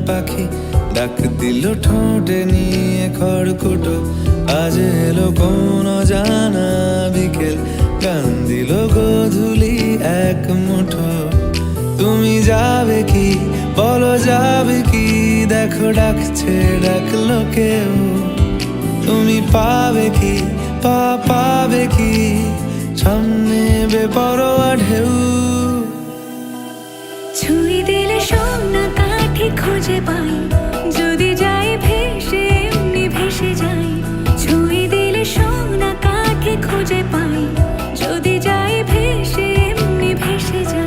পাখি ডাক দিল ঠোঁটে নিয়ে খড়কুটো। আজ এলো কোন জানা বিকেল, গান দিল গোধূলি এক মুঠো। তুমি যাবে কি বলো, যাবে কি? দেখো ডাকছে, ডাকলো কেউ। তুমি পাবে কি পাবে কি? সামনে বেপরোয়া ঢেউ। ছুঁয়ে দিলে সোনা কাঠি খুঁজে পাই, যদি যাই ভেসে এমনি ভেসে যাই। ছুঁয়ে দিলে সোনা কাঠি খুঁজে পাই, যদি যাই ভেসে এমনি ভেসে যাই।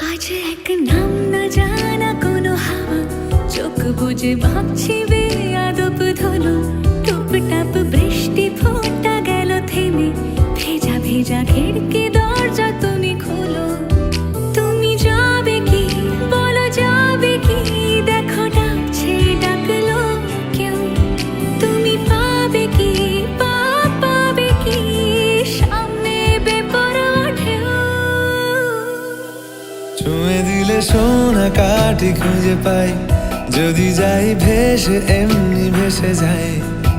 আজ এক নাম না জানা কোনো হাওয়া, চোখ বুঝে ভাবছি বেয়াদব ধলো। টুপটাপ বৃষ্টি ফোঁটা গেল থেমে, ভেজা ভেজা খিড়কি দরজা তুমি খোলো। তুমি যাবে কি বলো, যাবে কি? দেখো ডাকছে, ডাকলো কেউ। তুমি পাবে কি পাবে কি? সামনে বেপরোয়া ঢেউ। ছুঁয়ে দিলে সোনা কাঠি খুঁজে পাই, যদি যাই ভেসে এমনি ভেসে যাই।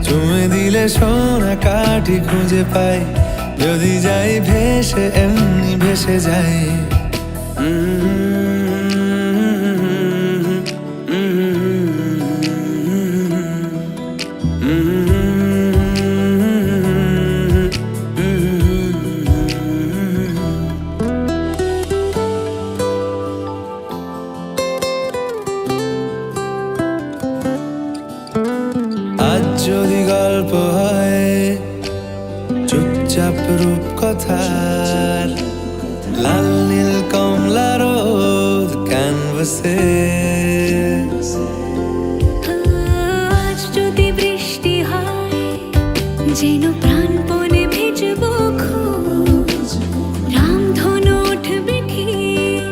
ছুঁয়ে দিলে সোনা কাঠি খুঁজে পাই, যদি যাই ভেসে এমনি ভেসে যাই। আজ যদি গল্প হয় চুপচাপ রূপকথার, লাল নীল কমলা রোদ ক্যানভাসে। আজ যদি বৃষ্টি হয়, যেন প্রাণপণে ভিজবো খুব। রামধনু উঠবে ঠিক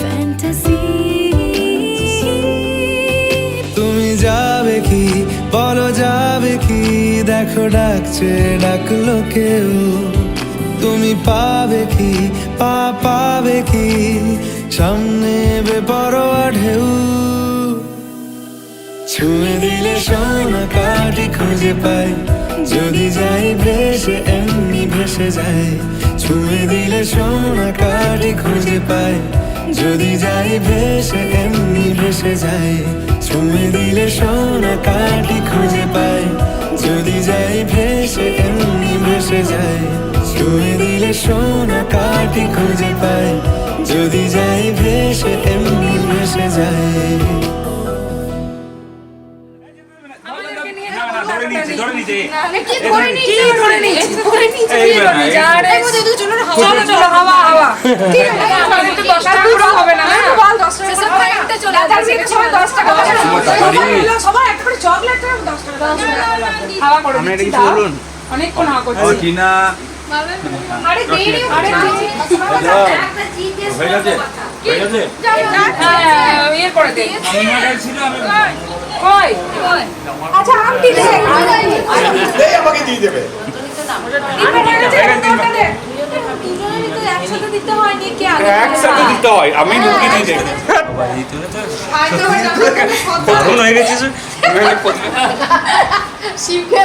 ফ্যান্টাসি। তুমি যাবে কি বলো, যাবে কি? দেখো ডাকছে, ডাকলো কেউ। তুমি পাবে কি পাবে কি? সামনে বেপরোয়া ঢেউ। ছুঁয়ে দিলে সোনা কাঠি খুঁজে পাই, যদি যাই ভেসে এমনি ভেসে যাই। ছুঁয়ে দিলে সোনা কাঠি খুঁজে পাই, যদি যাই ভেসে এমনি ভেসে যাই। ছুঁয়ে দিলে সোনা কাঠি খুঁজে পাই, যদি যাই ভেসে এমনি ভেসে যাই। ছুঁয়ে দিলে সোনা কাঠি খুঁজে পাই, যদি যাই ভেসে এমনি ভেসে যাই। অনেকক্ষণ হাওয়া করছি। আরে দেরি হয়ে গেছে। এর পরে দে। কই? আচ্ছা আম দিতে এই আমাকে দিয়ে দেবে। একসাথে দিতে হয় নি কি আগে? একসাথে দিতে হয়, আমি লুকিয়ে দিয়ে দেব। কখন হয়ে গেছিস? শিবকে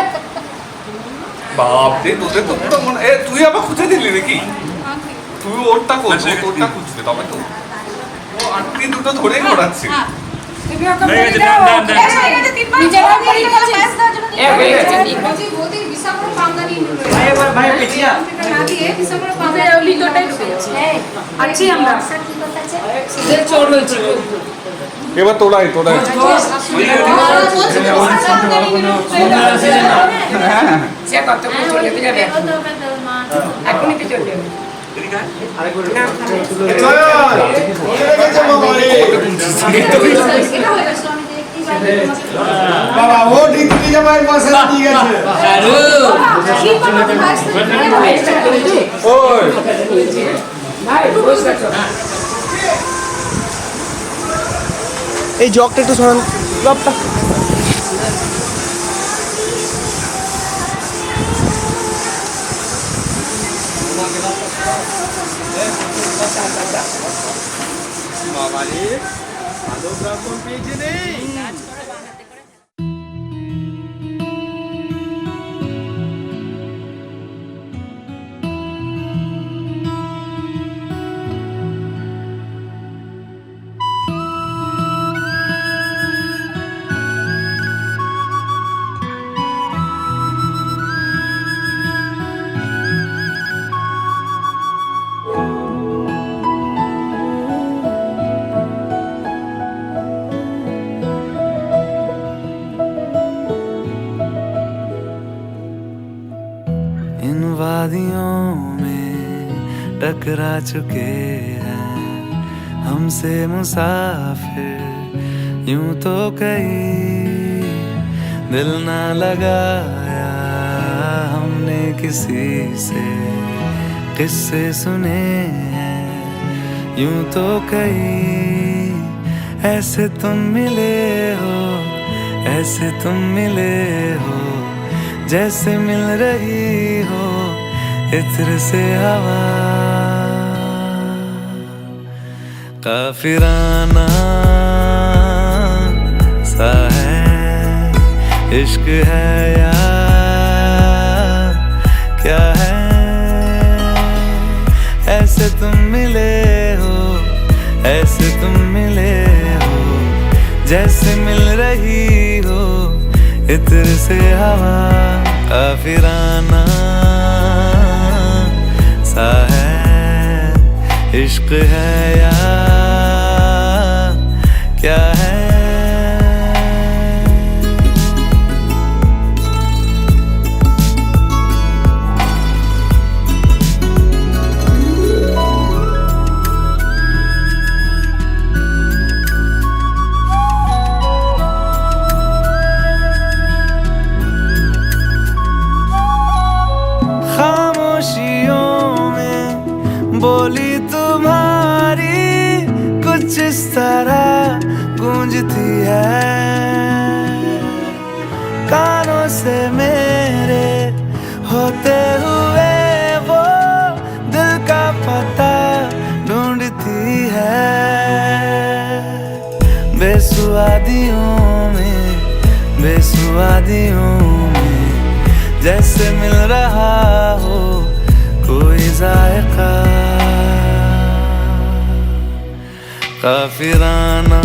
বাপ রে, তোদের তো মনে এ তুই আবার খুঁজে দিলি নাকি? তুই ওরটা করছিস, তোরটা খুঁজতে তবে তো ও আন্টি দুটো ধরেই ঘোরাচ্ছি। এবার তোলাই বাবা ও ডিগ্রি জামাই পাশে দিয়ে গেছে ওই এই জগটা একটু সরান জগটা इन वादियों में टकरा चुके हैं हमसे मुसाफिर यूं तो कहीं दिल ना लगाया हमने किसी से किस्से सुने हैं यूं तो कहीं ऐसे तुम मिले हो ऐसे तुम मिले हो जैसे मिल रही हो इत्र से हवा काफिराना सा है इश्क है या क्या है ऐसे तुम मिले हो ऐसे तुम मिले हो जैसे मिल रही हो इत्र से हवा काफिराना सा है इश्क है या क्या है बोली तुम्हारी कुछ इस तरह गूंजती है कानों से मेरे होते हुए वो दिल का पता ढूंढती है बेसुआदियों में जैसे मिल रहा हो कोई जायका काफिराना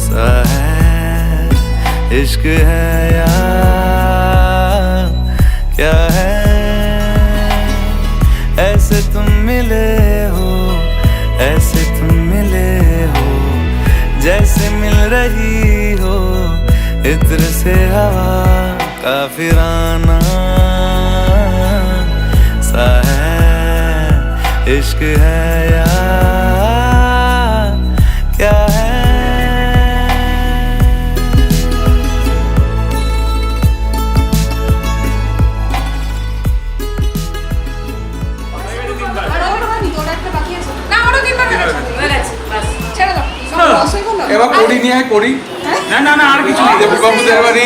सा है इश्क है या क्या है ऐसे तुम मिले हो ऐसे तुम मिले हो जैसे मिल रही हो इत्र से हवा काफिराना सा है इश्क है या क्या है এবার করি নিয়ে আয় করি না না না আর কিছু নেই দেবী বাবুদের বাড়ি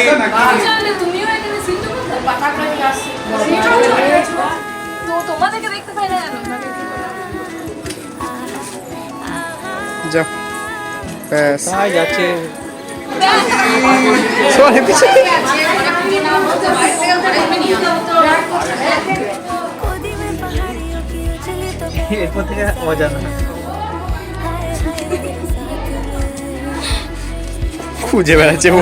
তোমাদেরকে দেখতে পাই না যাও ব্যাস যাচ্ছে সরে পিছনে এরপর থেকে অজানা খুঁজে বেড়াচ্ছে ও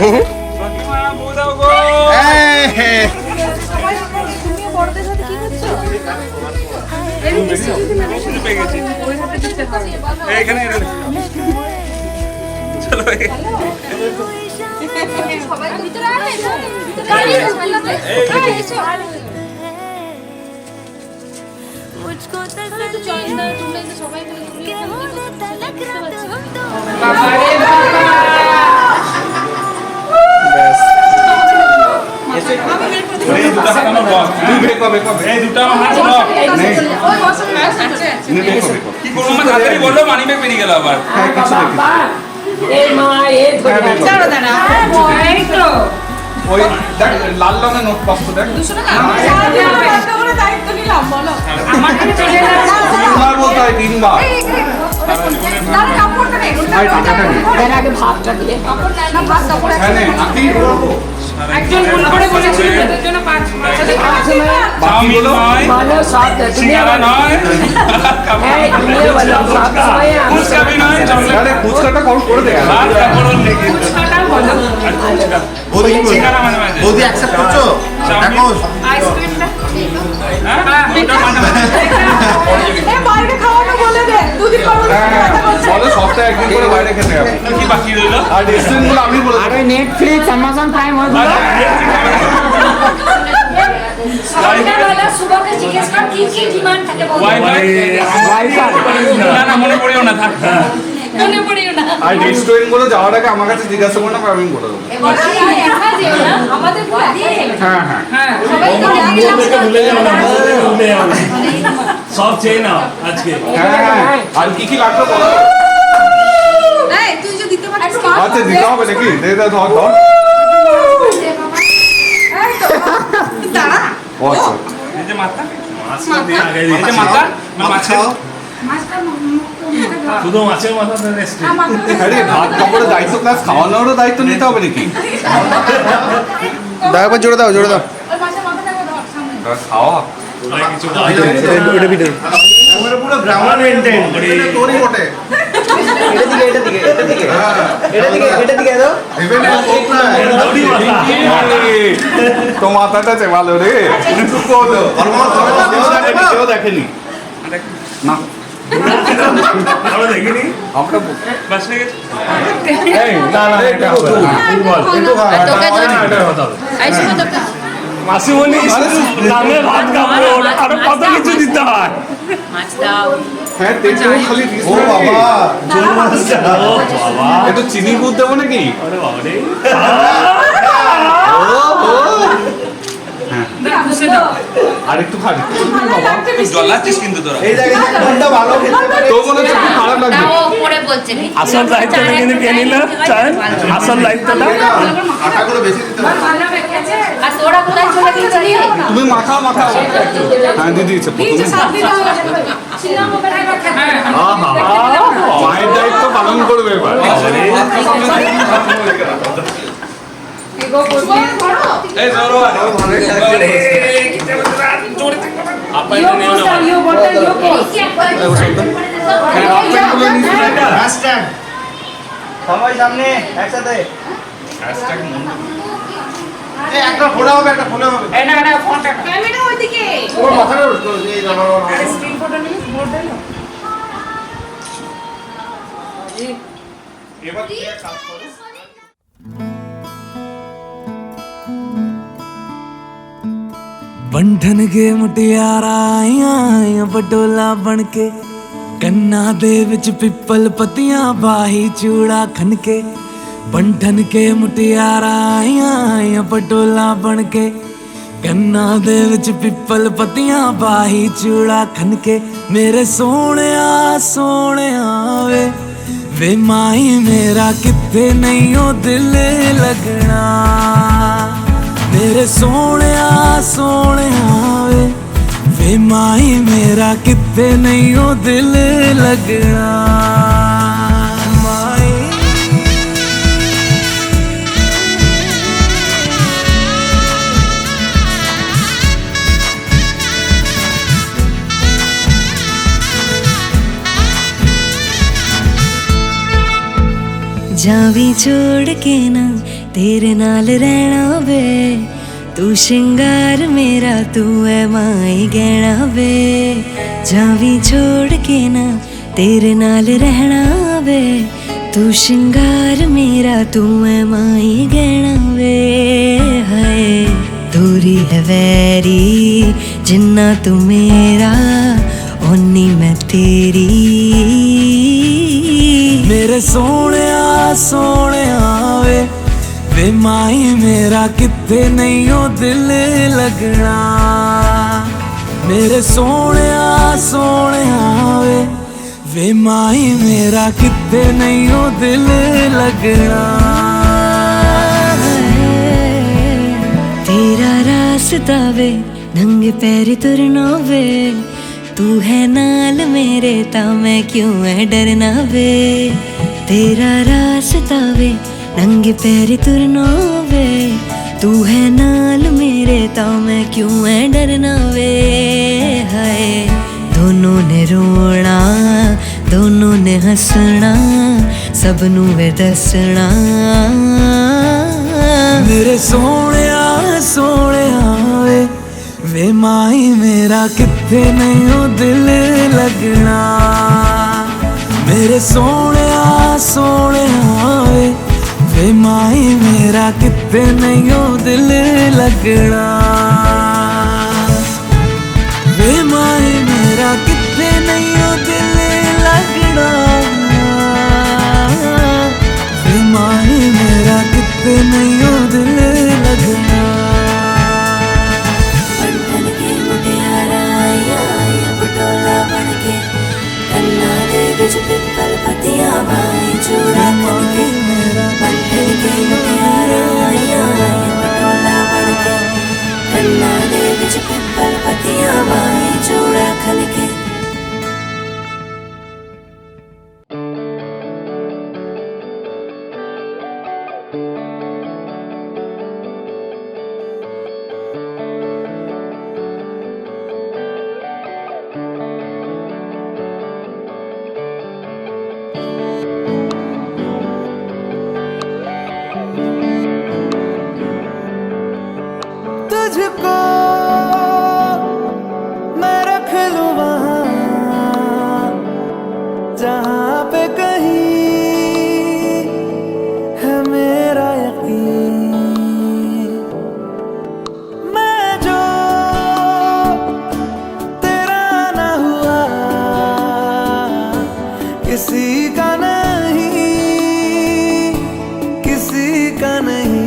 এখানে চলো मुझको तो सच में सबाई तलक रात हम दो ব্যাস কি করবো আমার হাতে বললো মানি ব্যাগ বেরিয়ে গেল আবার ওই দেখ লাল রঙের নোট পাচ্ছ দেখ তিনবার বলতে হয় তিনবার হ্যাঁ নে, আঁকি বাকি বলো সিঙ্গারা নয় ফুচকা भी নয় আরে ফুচকাটা কল করে দে বৌদি অ্যাকসেপ্ট করছো দেখো বলো সপ্তাহে একদিন করে বাইরে খেতে যাবো কি বাকি রইলো আর রেস্টুরেন্ট গুলো আমি বলে আরে নেটফ্লিক্স অ্যামাজন প্রাইম হয়ে গেল सुबह के जिज्ञेस कर की डिमांड থাকে বল না না মনে পড়েও না থাক মনে পড়িও না আর রেস্টুরেন্ট গুলো যাওয়ার আগে আমার কাছে জিজ্ঞাসা করো না আমি বলে দেবো এবার একা যেও না আমাদের পুরো হ্যাঁ হ্যাঁ সবাই তো সব চেয়ে নাও আজকে হ্যাঁ হ্যাঁ আর কি কি লাগবে বলো এই তুই যে দিতে পারিস আচ্ছা দিতে হবে নাকি দে দে ধর ধর দাঁড়া ও আচ্ছা এই যে মাথা দিয়ে আগে এই যে মাথা মাছের শুধু মাছের মাথাটা রেস্ট আরে ভাত কাপড়ের দায়িত্ব প্লাস খাওয়ানোরও দায়িত্ব নিতে হবে নাকি দাও একবার জোরে দাও জোরে দাও খাওয়া কিছু এটা ভিডিও পুরো গ্রামার মেইনটেইন তোরই বটে এটা দিকে দাও তো মাথাটা চেপালো রে কেউ দেখেনি না আমরা দেখিনি আমরা বাস হয়ে গেছে এই না না এটা হবে না ফুটবল এটা হতে হবে মাসিমণি নামে ভাত কাপড় আরো কত কিছু দিতে হয় হ্যাঁ তেল খালি দিস ও বাবা ও বাবা একটু চিনি দুধ দেবো নাকি আরে বাবা রে আর একটু খালি জ্বলাচ্ছিস কিন্তু তোরা এই জায়গায় কোনটা ভালো খেতে পারে তো মনে হচ্ছে খুব খারাপ লাগবে পরে বলছে আসল দায়িত্বটা কিন্তু কে নিল চান আসল দায়িত্বটা আটাগুলো বেশি দিতে হবে আর তোরা কোথায় চলে গেছিলি তুমি মাখাও মাখাও হ্যাঁ দিদি ইচ্ছে প্রথমে মায়ের দায়িত্ব পালন করবে এবার এই জোরো আপা এটা নিও না হ্যাশট্যাগ সবাই সামনে একসাথে হ্যাশট্যাগ মন এই একটা ফোড়া হবে একটা ফোড়া হবে ক্যামেরা ওইদিকে ওর মাথাটা এই জামার স্ক্রিন ফটো নিয়ে বোর্ড দাও এবার তুমি এক কাজ করো ਬੰਧਨ ਕੇ ਮੁਟਿਆਰਾਂ ਆਈਆਂ ਬਟੋਲਾ ਬਣ ਕੇ ਕੰਨਾਂ ਦੇ ਵਿੱਚ ਪਿੱਪਲ ਪੱਤੀਆਂ ਬਾਹੀ ਚੂੜਾ ਖਨ ਕੇ ਬੰਧਨ ਕੇ ਮੁਟਿਆਰਾਂ ਆਈਆਂ ਬਟੋਲਾ ਬਣ ਕੇ ਕੰਨਾਂ ਦੇ ਵਿੱਚ ਪਿੱਪਲ ਪੱਤੀਆਂ ਬਾਹੀ ਚੂੜਾ ਖਨ ਕੇ ਮੇਰੇ ਸੋਹਣਿਆ ਸੋਹਣਿਆ ਵੇ ਮਾਈ ਮੇਰਾ ਕਿੱਥੇ ਨਹੀਂ ਉਹ ਦਿਲ ਲੱਗਣਾ मेरे सोहणिया सोहणिया वे माई मेरा किते नहीं ओ दिल लगना माई जावी छोड़ के ना तेरे नाल रहना वे तू श्रृंगार मेरा तू है माई गहना वे जावी छोड़ के ना तेरे नाल रहना वे तू श्रृंगार मेरा तू है माई गहना वे हाय दूरी है वैरी जिन्ना तू मेरा ओनी मैं तेरी मेरे सोने वे माई मेरा कित्ते नहीं हो दिल लगना। मेरे सोने वे माई मेरा कित्ते नहीं हो दिल लगना। तेरा रास्ता वे नंगे पैरी तुरना वे, तू है नाल मेरे ता मैं क्यों है डरना वे। तेरा रास्ता वे नंगे पैरी तुरना वे, तू है नाल मेरे ता मैं क्यों है डरना वे। हाय दोनों ने रोना दोनों ने हंसना, सबनू वे दसना। मेरे सोने वे माई मेरा कित्ते नहीं हो दिल लगना। मेरे सोने वे माई मेरा कित्ते नहीं हो दिल लगना। वे माई मेरा कित्ते नहीं हो दिल लगना। वे माई मेरा कित्ते नहीं हो दिल लगना। पिपल पतिया भाई चूड़ा करके मेरा बंधन के मुटियारा आया पटोला बनके। कन्ना दे बिच पिपल पतिया भाई चूड़ा खनके। तुझको मैं रख लूं वहां जहां पे कहीं है मेरा यकीन। मैं जो तेरा ना हुआ किसी का नहीं, किसी का नहीं।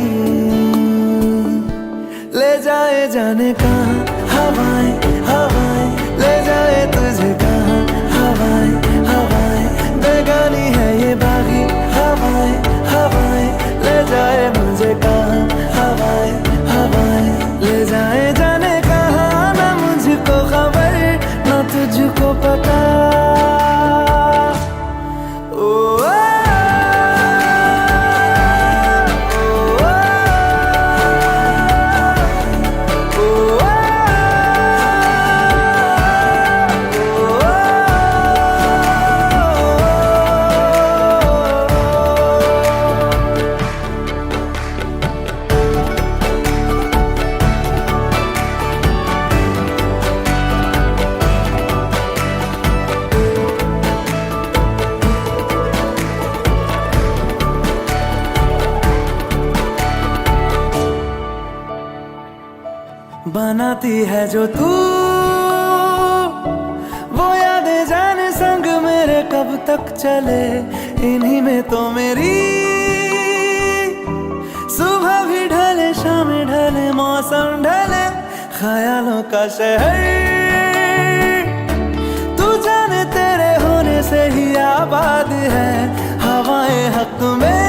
ले जाए जाने कहाँ हवाएं हवाएं, ले जाए तुझे कहाँ हवाएं हवाएं। बेगानी है ये बागी हवाएं हवाएं, ले जाए मुझे कहाँ हवाएं हवाएं। ले जाए जाने कहाँ ना मुझको खबर ना तुझको पता। बनाती है जो तू वो यादें जाने संग मेरे कब तक चले। इन्हीं में तो मेरी सुबह भी ढले शाम ढले मौसम ढले ख्यालों का शहर। तू जाने तेरे होने से ही आबाद है हवाएं हक में।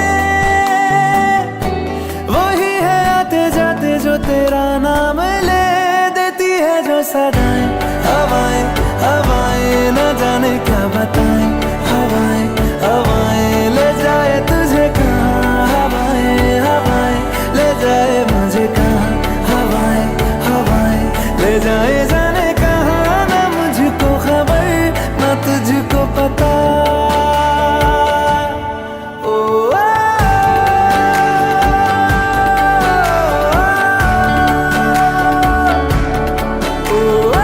वही है आते जाते जो तेरा नाम ले देती है जो सदाएं। हवाएं हवाएं न जाने क्या बताएं। हवाएं हवाएं ले जाए तुझे कहाँ। हवाएं हवाएं ले जाए मुझे कहाँ। हवाएं हवाएं ले जाए जाने कहाँ ना मुझको खबर ना तुझको पता। Oh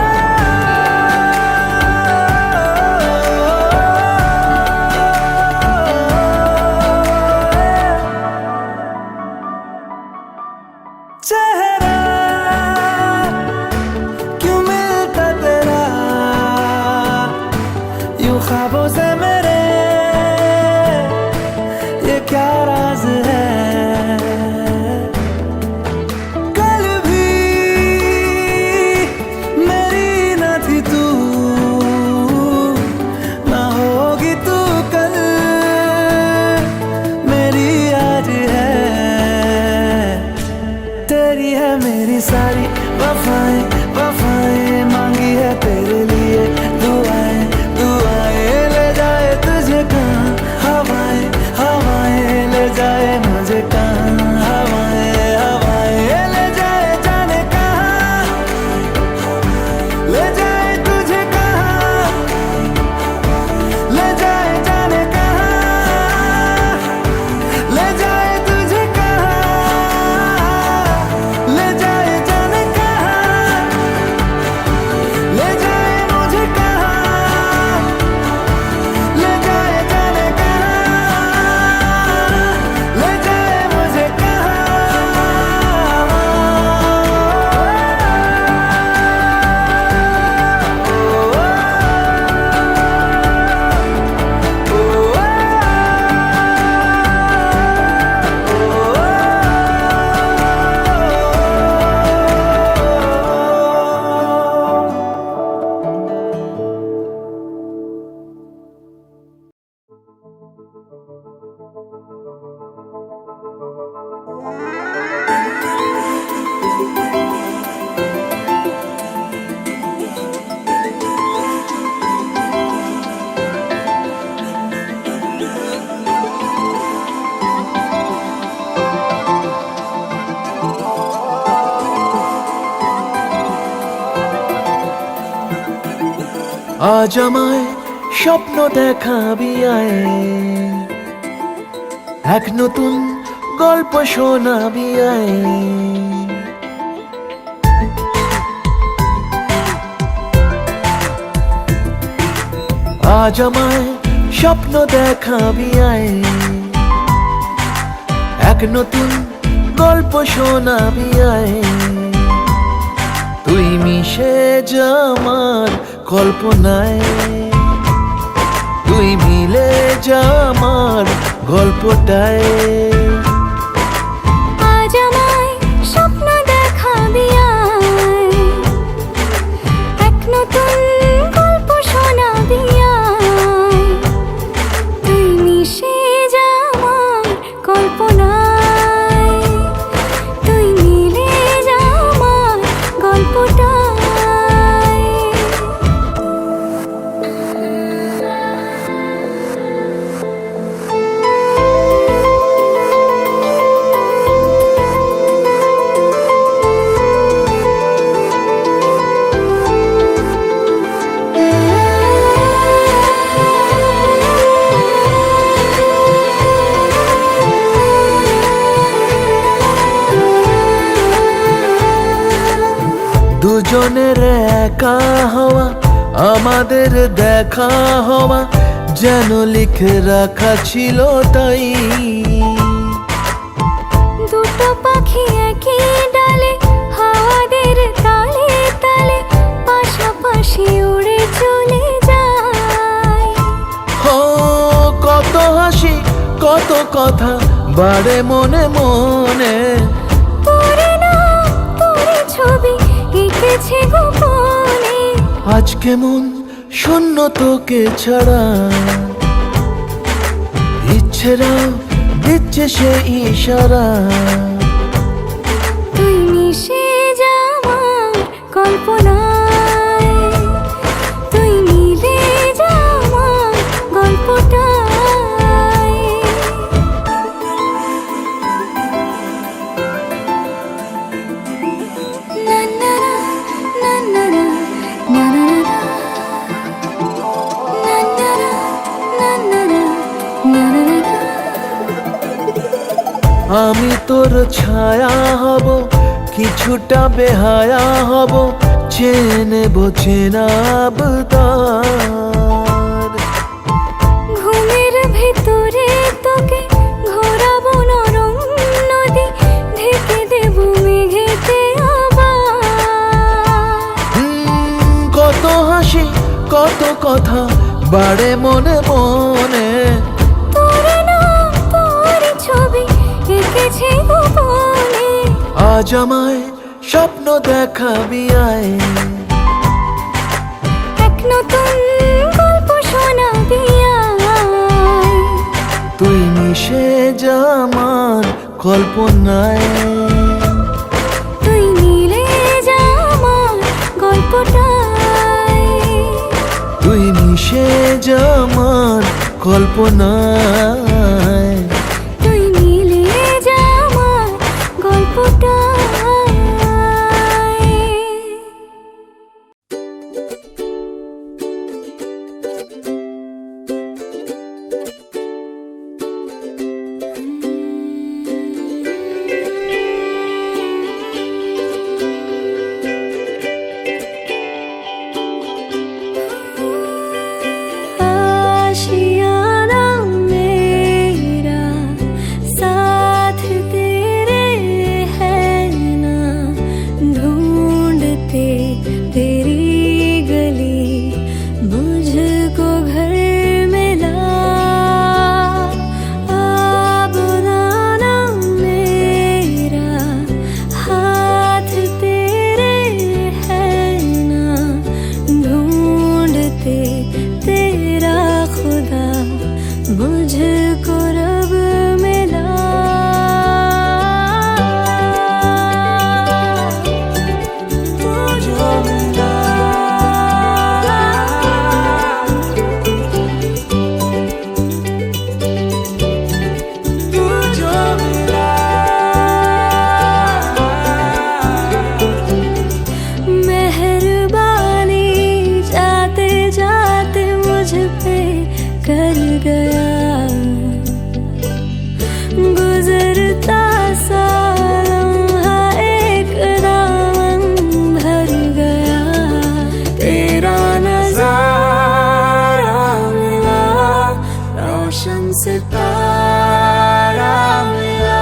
আজ আমায় স্বপ্ন দেখাবি আয়, এক নতুন গল্প শোনাবি আয়। আজ আমায় স্বপ্ন দেখাবি আয়, এক নতুন গল্প শোনাবি আয়। তুই মিশে যা আমার কল্পনায়, তুই মিলে যা আমার গল্পটায়। আজ আমায় স্বপ্ন দেখাবি আয়, এক নতুন গল্প শোনাবি আয়। তুই মিশে যা আমার কল্পনায়, তুই মিলে যা আমার গল্পটায়। দুজনের একা হওয়া, আমাদের দেখা হওয়া যেন লিখে রাখা ছিল তাই। দুটো পাখি একই ডালে, হাওয়াদের তালে তালে পাশাপাশি উড়ে চলে যায়। ও কত হাসি কত কথা বাড়ে মনে মনে, তোরে নাম তোরে ছবি এঁকেছে গোপনে। আজ কেমন শূন্য তোকে ছাড়া, ইচ্ছেরা দিচ্ছে সে ইশারা। তুই মিশে যা আমার কল্পনায়, তুই মিলে যা আমার গল্পটায়। না না না না না না না না আমি তোর ছায়া হব, কিছুটা বেহায়া হব, চেনে বোঝেনাবদার। ঘুমের ভেতরে তোকে ঘোরাবো নরম নদী, ঢেকে দেব মেঘেতে আবার। কত হাসি কত কথা বাড়ে মনে মনে, তোরে নাম তোরে ছবি এঁকেছে গোপনে। আজ আমায় স্বপ্ন দেখাবি আয়, এক নতুন গল্প শোনাবি আয়। তুই মিশে যা আমার কল্পনায়, তুই মিলে যা আমার গল্পটায়। তুই মিশে যা আমার কল্পনায়। তুই মিলে যা আমার গল্পটায়। आशियाना मेरा साथ तेरे है ना, ढूंढते तेरी गली मुझको घर मिला। अब नाना मेरा हाथ तेरे है ना, ढूंढते तेरा खुदा मुझको रब मिला। तुझको मिला, तुझको मिला। मेहरबानी जाते जा सितारा मिला।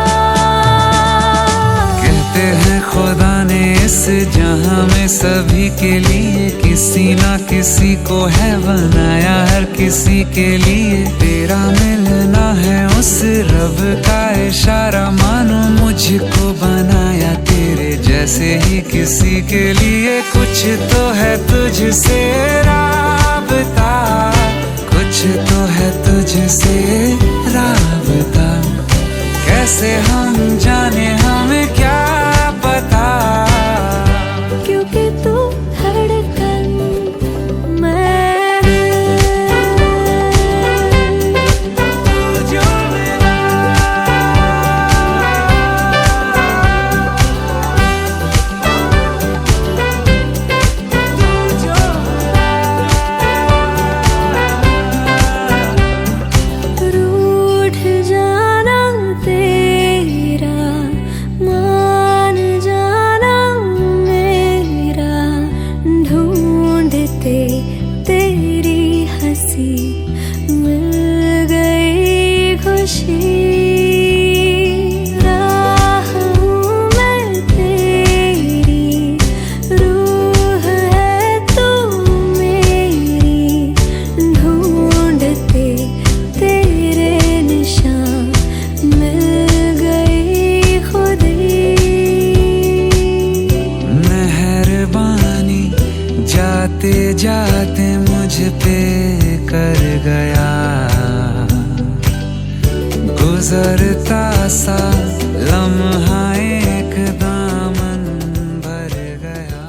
कहते हैं खुदा ने इस जहां में सभी के लिए किसी ना किसी को है बनाया, हर किसी के लिए तेरा मिलना है उस रब का इशारा। मानो मुझको बनाया तेरे जैसे ही किसी के लिए, कुछ तो है तुझसे राबता, कुछ तो है तुझसे राबता। कैसे हम जाने हमें क्या पता, क्योंकि तू धड़कन मैं जो मिला। रूठ जाना तेरा, मान जाना मेरा, ढूंढते तेरी हंसी मिल गई खुशी। राह हूँ मैं तेरी, रूह है तू मेरी, ढूंढते तेरे निशान मिल गई खुदी। मेहरबानी जाते जाते मुझ पे कर गया, गुजरता सा लम्हा एक दामन भर गया।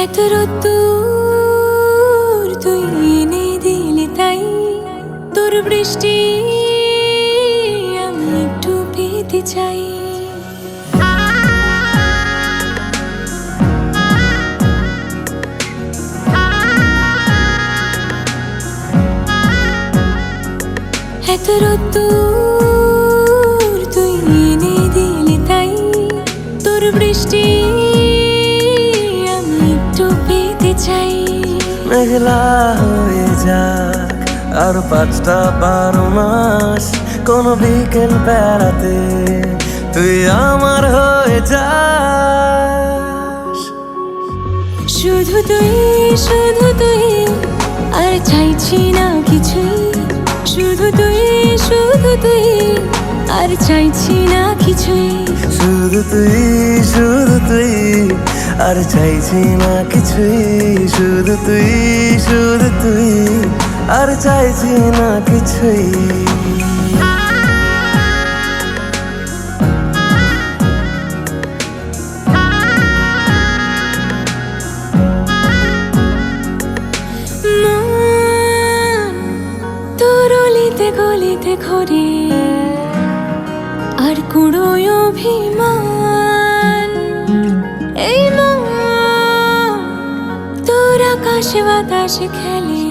এত রোদ্দুর তুই এনে দিলি তাই তোর বৃষ্টি আমি একটু পেতে চাই। এত রোদ্দুর তুই এনে দিলি তাই তোর বৃষ্টি আমি একটু পেতে চাই। মেঘলা হয়ে যাক আর 5টা 12 মাস, কোনো বিকেল বেড়াতে তুই আমার হয়ে যাস। শুধু তুই আর চাইছি না কিছুই, শুধু তুই আর চাইছি না কিছুই। শুধু তুই আর চাইছি না কিছুই, শুধু তুই আর চাইছি না কিছুই। তোর অলিতে গলিতে ঘরে আর কুড়োয় অভিমান, এই মন তোর আকাশে বাতাসে খেলে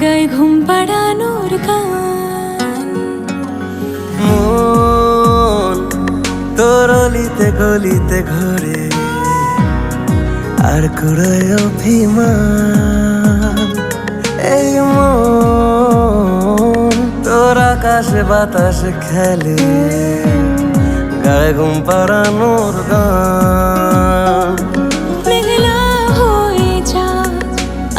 গায়ে ঘুম পাড়ানোর গান। মন তোর অলিতে গলিতে ঘরে আর কুড়োয় অভিমান, এই মন তোর আকাশে বাতাসে খেলে গায়ে ঘুম পাড়ানোর গান। মেঘলা হয়ে যাক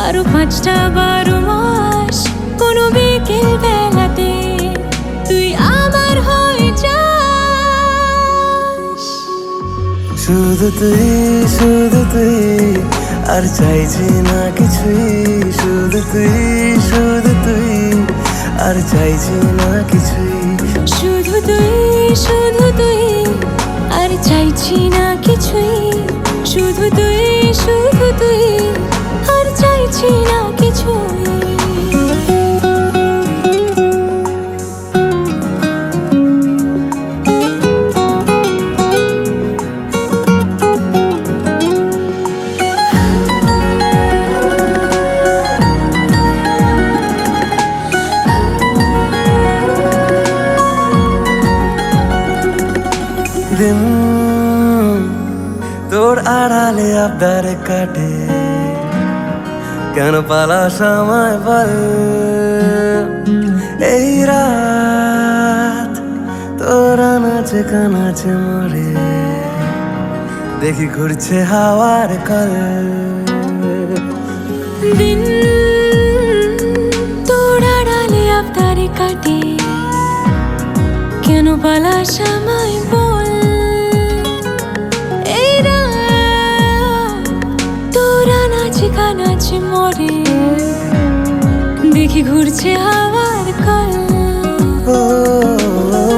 আরো 5টা 12 মাস, কোনো বিকেল বেলাতে তুই আমার হয়ে যাস। শুধু তুই আর চাইছি না কিছুই, শুধু তুই আর চাইছি না কিছুই। শুধু তুই আর চাইছি না কিছুই, শুধু তুই আর চাইছি না কিছুই। দিন তোর আড়ালে আবদারে কাটে, কেন পালাস আমায় বল। এই রাত তোর আনাচে কানাচে মরে, দেখি ঘুরছে হাওয়ার কল। দিন তোর আড়ালে আবদারে কাটে, কেন পালাস আমায় বল। এই রাত তোর আনাচে কানাচে মরে, দেখি ঘুরছে হাওয়ার কল। ও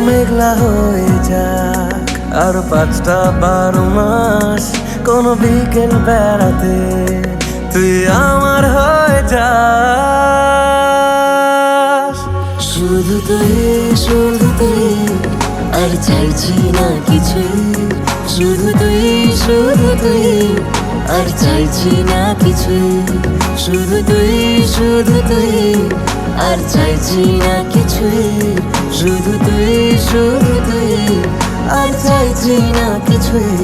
মেঘলা হয়ে যাক আর 5টা 12 মাস, কোনো বিকেল বেড়াতে তুই আমার হয়ে যাস। শুধু তুই আর চাইছি না কিছুই, শুধু তুই আর চাইছি না কিছুই। শুধু তুই আর চাইছি না কিছুই, শুধু তুই আর চাইছি না কিছুই।